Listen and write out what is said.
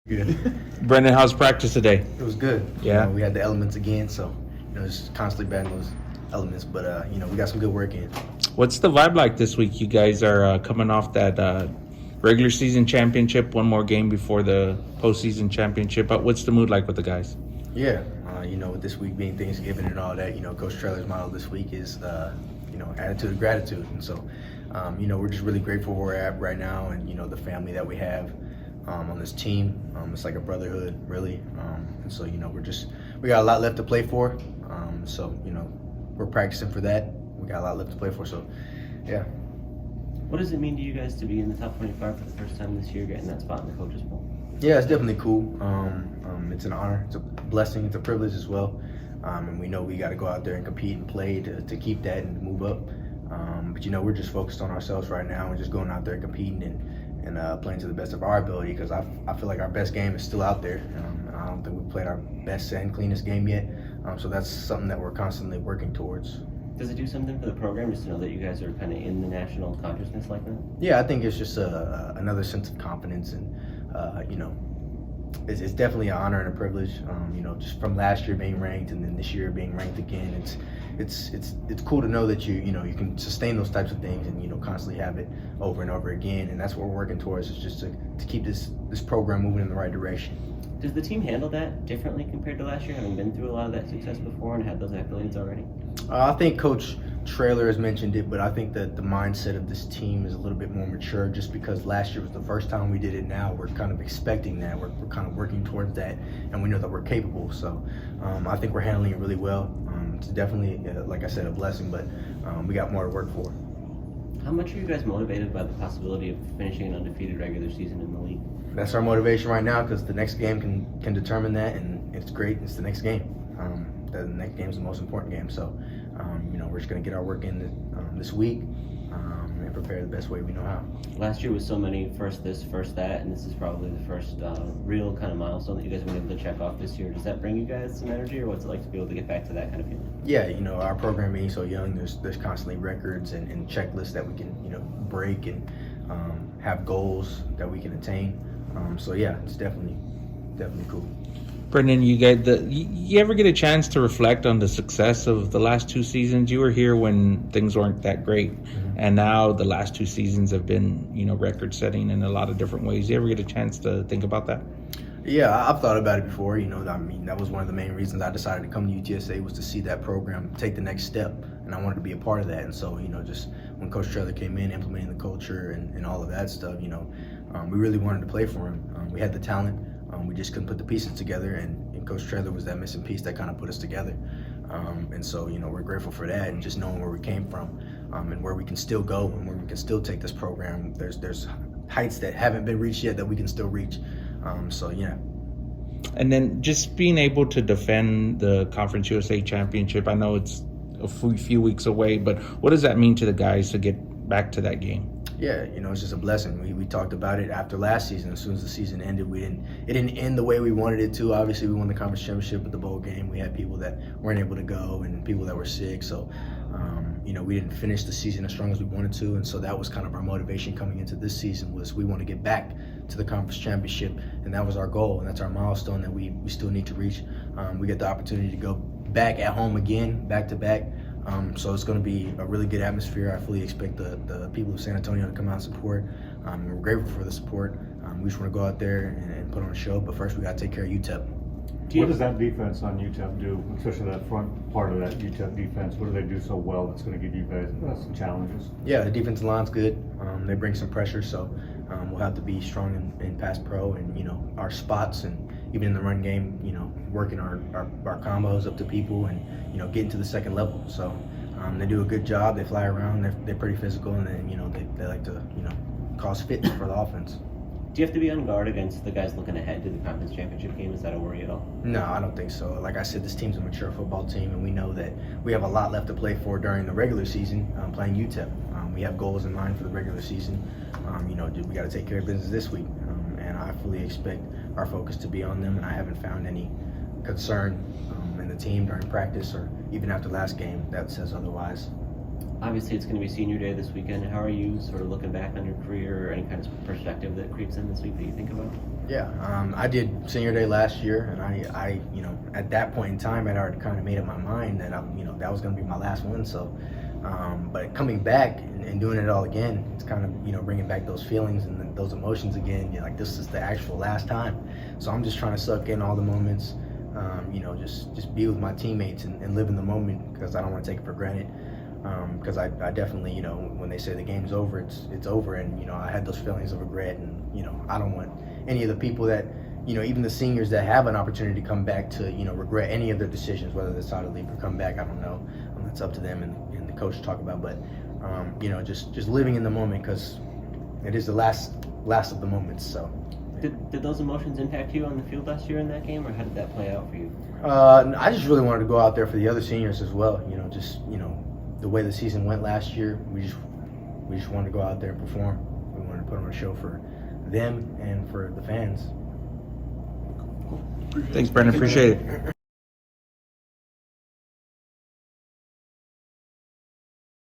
Good. Brenden, how's practice today? It was good. Yeah. We had the elements again, so just constantly battling those elements. But we got some good work in. What's the vibe like this week? You guys are coming off that regular season championship, one more game before the postseason championship. But what's the mood like with the guys? Yeah. With this week being Thanksgiving and all that, Coach Trailer's motto this week is, attitude of gratitude. And so, we're just really grateful where we're at right now, and the family that we have on this team. It's like a brotherhood, really. And so, we got a lot left to play for. We're practicing for that. We got a lot left to play for. So, yeah. What does it mean to you guys to be in the top 25 for the first time this year, getting that spot in the coaches poll? Yeah, it's definitely cool. It's an honor, it's a blessing, it's a privilege as well. And we know we got to go out there and compete and play to keep that and to move up. But we're just focused on ourselves right now and just going out there competing and playing to the best of our ability, because I feel like our best game is still out there. I don't think we've played our best and cleanest game yet. So that's something that we're constantly working towards. Does it do something for the program just to know that you guys are kind of in the national consciousness like that? Yeah, I think it's just another sense of confidence, and it's definitely an honor and a privilege. Just from last year being ranked and then this year being ranked again, it's cool to know that you can sustain those types of things and constantly have it over and over again, and that's what we're working towards, is just to keep this program moving in the right direction. Does the team handle that differently compared to last year, having been through a lot of that success before and had those accolades already? I think Coach Trailer has mentioned it, but I think that the mindset of this team is a little bit more mature, just because last year was the first time we did it. Now we're kind of expecting that. We're kind of working towards that, and we know that we're capable. So I think we're handling it really well. It's definitely, like I said, a blessing, but we got more to work for. How much are you guys motivated by the possibility of finishing an undefeated regular season in the league? That's our motivation right now, because the next game can determine that, and it's great. It's the next game. The next game is the most important game. So, we're just going to get our work in this week and prepare the best way we know how. Last year was so many first this, first that, and this is probably the first real kind of milestone that you guys have been able to check off this year. Does that bring you guys some energy, or what's it like to be able to get back to that kind of feeling? Yeah, our program being so young, there's constantly records and checklists that we can break, and have goals that we can attain. So yeah, it's definitely cool. Brenden, you ever get a chance to reflect on the success of the last two seasons? You were here when things weren't that great, and now the last two seasons have been, record-setting in a lot of different ways. You ever get a chance to think about that? Yeah, I've thought about it before. That was one of the main reasons I decided to come to UTSA, was to see that program take the next step, and I wanted to be a part of that. And so, just when Coach Trailer came in, implementing the culture and all of that stuff, we really wanted to play for him. We had the talent. We just couldn't put the pieces together, and Coach Trailer was that missing piece that kind of put us together. And so, we're grateful for that, and just knowing where we came from, and where we can still go, and where we can still take this program. There's heights that haven't been reached yet that we can still reach. So, yeah. And then just being able to defend the Conference USA Championship, I know it's a few weeks away, but what does that mean to the guys to get back to that game? Yeah, it's just a blessing. We talked about it after last season. As soon as the season ended, it didn't end the way we wanted it to. Obviously, we won the conference championship with the bowl game. We had people that weren't able to go and people that were sick. So, we didn't finish the season as strong as we wanted to. And so that was kind of our motivation coming into this season, was we want to get back to the conference championship. And that was our goal. And that's our milestone that we still need to reach. We get the opportunity to go back at home again, back to back. So it's going to be a really good atmosphere. I fully expect the people of San Antonio to come out and support. We're grateful for the support. We just want to go out there and put on a show, but first we got to take care of UTEP. What does that defense on UTEP do, especially that front part of that UTEP defense? What do they do so well that's going to give you guys some challenges? Yeah, the defensive line's good. They bring some pressure, so we'll have to be strong in pass pro, and our spots, and even in the run game, working our combos up to people, and getting to the second level. So they do a good job. They fly around. They're pretty physical, and then they like to cause fits for the offense. Do you have to be on guard against the guys looking ahead to the conference championship game? Is that a worry at all? No, I don't think so. Like I said, this team's a mature football team, and we know that we have a lot left to play for during the regular season, playing UTEP. We have goals in mind for the regular season. We got to take care of business this week, and I fully expect our focus to be on them, and I haven't found any concern in the team during practice or even after last game that says otherwise. Obviously, it's going to be senior day this weekend. How are you sort of looking back on your career, or any kind of perspective that creeps in this week that you think about? Yeah, I did senior day last year, and I, at that point in time, I'd already kind of made up my mind that that was going to be my last one. So, but coming back and doing it all again, it's kind of, bringing back those feelings and those emotions again. Like this is the actual last time. So I'm just trying to suck in all the moments, just be with my teammates and live in the moment, because I don't want to take it for granted. Because I definitely, when they say the game's over, it's over, and I had those feelings of regret, and I don't want any of the people that, even the seniors that have an opportunity to come back to, regret any of their decisions, whether they decide to leave or come back. I don't know. It's up to them and the coach to talk about, but just living in the moment, because it is the last of the moments. So. Did those emotions impact you on the field last year in that game, or how did that play out for you? I just really wanted to go out there for the other seniors as well. The way the season went last year, we just wanted to go out there and perform. We wanted to put on a show for them and for the fans. Thanks, Brenden. Appreciate it.